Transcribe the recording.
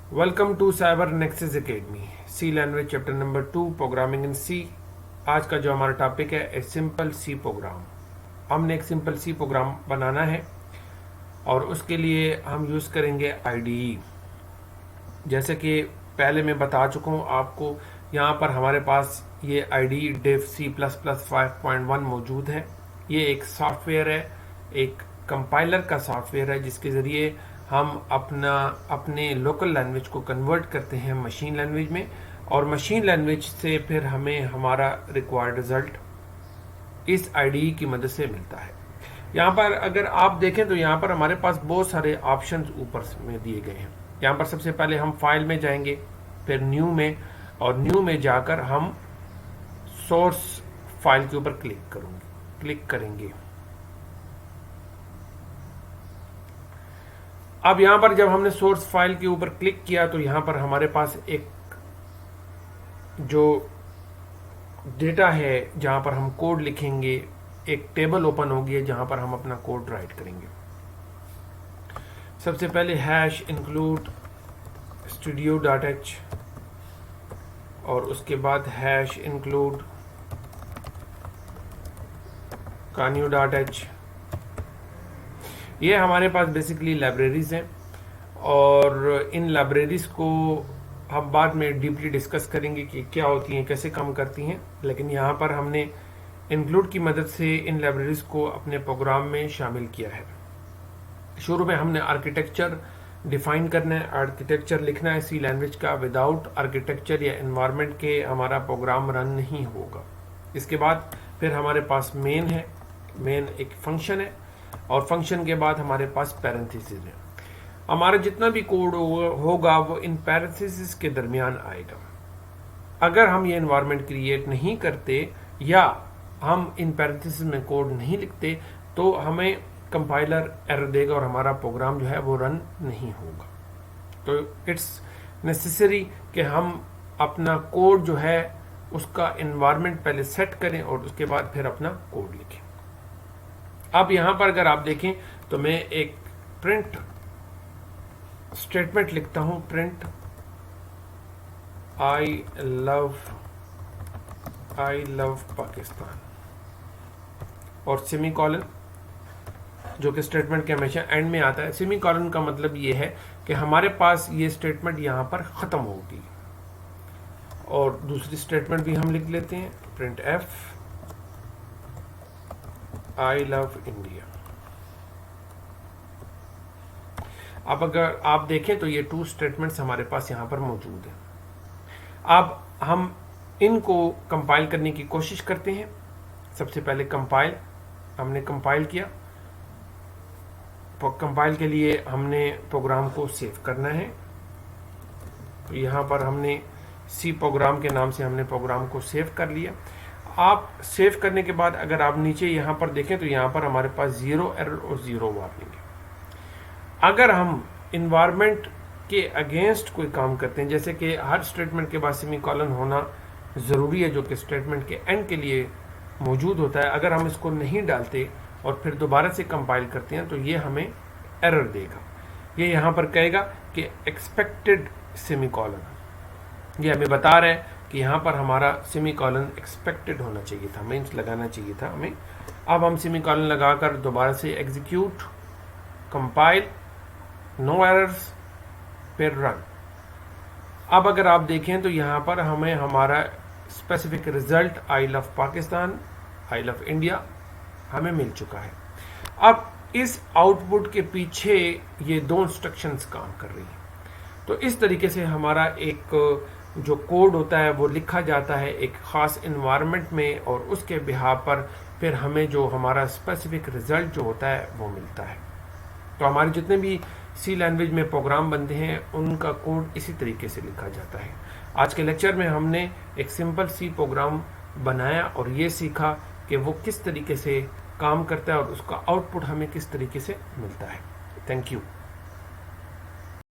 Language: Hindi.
Welcome to cyber nexus academy C language chapter number 2 programming in C. आज का जो हमारा टॉपिक है ए सिंपल सी प्रोग्राम। हमने एक सिंपल सी प्रोग्राम बनाना है और उसके लिए हम यूज़ करेंगे आईडीई। जैसे कि पहले मैं बता चुका हूँ आपको, यहाँ पर हमारे पास ये IDE Dev C plus plus 5.1 मौजूद है। ये एक सॉफ्टवेयर है, एक कंपाइलर का सॉफ्टवेयर है जिसके ज़रिए हम अपने लोकल लैंग्वेज को कन्वर्ट करते हैं मशीन लैंग्वेज में, और मशीन लैंग्वेज से फिर हमें हमारा रिक्वायर्ड रिजल्ट इस आईडीई की मदद से मिलता है। यहाँ पर अगर आप देखें तो यहाँ पर हमारे पास बहुत सारे ऑप्शंस ऊपर में दिए गए हैं। यहाँ पर सबसे पहले हम फाइल में जाएंगे, फिर न्यू में, और न्यू में जाकर हम सोर्स फाइल के ऊपर क्लिक करेंगे। अब यहाँ पर जब हमने सोर्स फाइल के ऊपर क्लिक किया तो यहाँ पर हमारे पास एक जो डेटा है जहाँ पर हम कोड लिखेंगे, एक टेबल ओपन होगी जहाँ पर हम अपना कोड राइट करेंगे। सबसे पहले हैश इंक्लूड studio.h और उसके बाद हैश इंक्लूड canyu.h। ये हमारे पास बेसिकली लाइब्रेरीज हैं और इन लाइब्रेरीज को हम बाद में डीपली डिस्कस करेंगे कि क्या होती हैं, कैसे काम करती हैं। लेकिन यहाँ पर हमने इंक्लूड की मदद से इन लाइब्रेरीज को अपने प्रोग्राम में शामिल किया है। शुरू में हमने आर्किटेक्चर डिफाइन करना है, आर्किटेक्चर लिखना है सी लैंग्वेज का। विदाउट आर्किटेक्चर या एनवायरनमेंट के हमारा प्रोग्राम रन नहीं होगा। इसके बाद फिर हमारे पास मेन है, मेन एक फंक्शन है, और फंक्शन के बाद हमारे पास पैरेंथेसिस है। हमारा जितना भी कोड होगा वो इन पैरेंथेसिस के दरमियान आएगा। अगर हम ये एनवायरनमेंट क्रिएट नहीं करते या हम इन पैरेंथेसिस में कोड नहीं लिखते तो हमें कंपाइलर एरर देगा और हमारा प्रोग्राम जो है वो रन नहीं होगा। तो इट्स नेसेसरी कि हम अपना कोड जो है उसका एनवायरनमेंट पहले सेट करें और उसके बाद फिर अपना कोड लिखें। अब यहाँ पर अगर आप देखें तो मैं एक प्रिंट स्टेटमेंट लिखता हूँ, प्रिंट आई लव पाकिस्तान और सेमी कॉलन, जो कि स्टेटमेंट के हमेशा एंड में आता है। सेमी कॉलन का मतलब ये है कि हमारे पास ये स्टेटमेंट यहाँ पर ख़त्म होगी। और दूसरी स्टेटमेंट भी हम लिख लेते हैं, print F I love India. अब अगर आप देखें तो ये 2 स्टेटमेंट्स हमारे पास यहाँ पर मौजूद हैं। अब हम इनको कंपाइल करने की कोशिश करते हैं। सबसे पहले कंपाइल, हमने कंपाइल किया। कंपाइल के लिए हमने प्रोग्राम को सेव करना है। तो यहाँ पर हमने सी प्रोग्राम के नाम से हमने प्रोग्राम को सेव कर लिया। आप सेव करने के बाद अगर आप नीचे यहाँ पर देखें तो यहाँ पर हमारे पास 0 एरर और 0 वार्निंग है। अगर हम इन्वायरमेंट के अगेंस्ट कोई काम करते हैं, जैसे कि हर स्टेटमेंट के बाद सेमी कॉलन होना ज़रूरी है जो कि स्टेटमेंट के एंड के लिए मौजूद होता है, अगर हम इसको नहीं डालते और फिर दोबारा से कंपाइल करते हैं तो ये हमें एरर देगा। ये यहाँ पर कहेगा कि एक्सपेक्टेड सेमी कॉलन, ये हमें बता रहा है कि यहाँ पर हमारा सेमी कॉलन एक्सपेक्टेड होना चाहिए था, मीन्स लगाना चाहिए था हमें। अब हम सेमी कॉलन लगाकर दोबारा से एग्जीक्यूट, कंपाइल, नो एरर्स, फिर रन। अब अगर आप देखें तो यहाँ पर हमें हमारा specific result I love Pakistan, I love India हमें मिल चुका है। अब इस आउटपुट के पीछे ये 2 इंस्ट्रक्शंस काम कर रही हैं। तो इस तरीके से हमारा एक जो कोड होता है वो लिखा जाता है एक ख़ास इन्वायरमेंट में, और उसके बिहार पर फिर हमें जो हमारा स्पेसिफिक रिजल्ट जो होता है वो मिलता है। तो हमारे जितने भी सी लैंग्वेज में प्रोग्राम बनते हैं उनका कोड इसी तरीके से लिखा जाता है। आज के लेक्चर में हमने एक सिंपल सी प्रोग्राम बनाया और ये सीखा कि वो किस तरीके से काम करता है और उसका आउटपुट हमें किस तरीके से मिलता है। Thank you.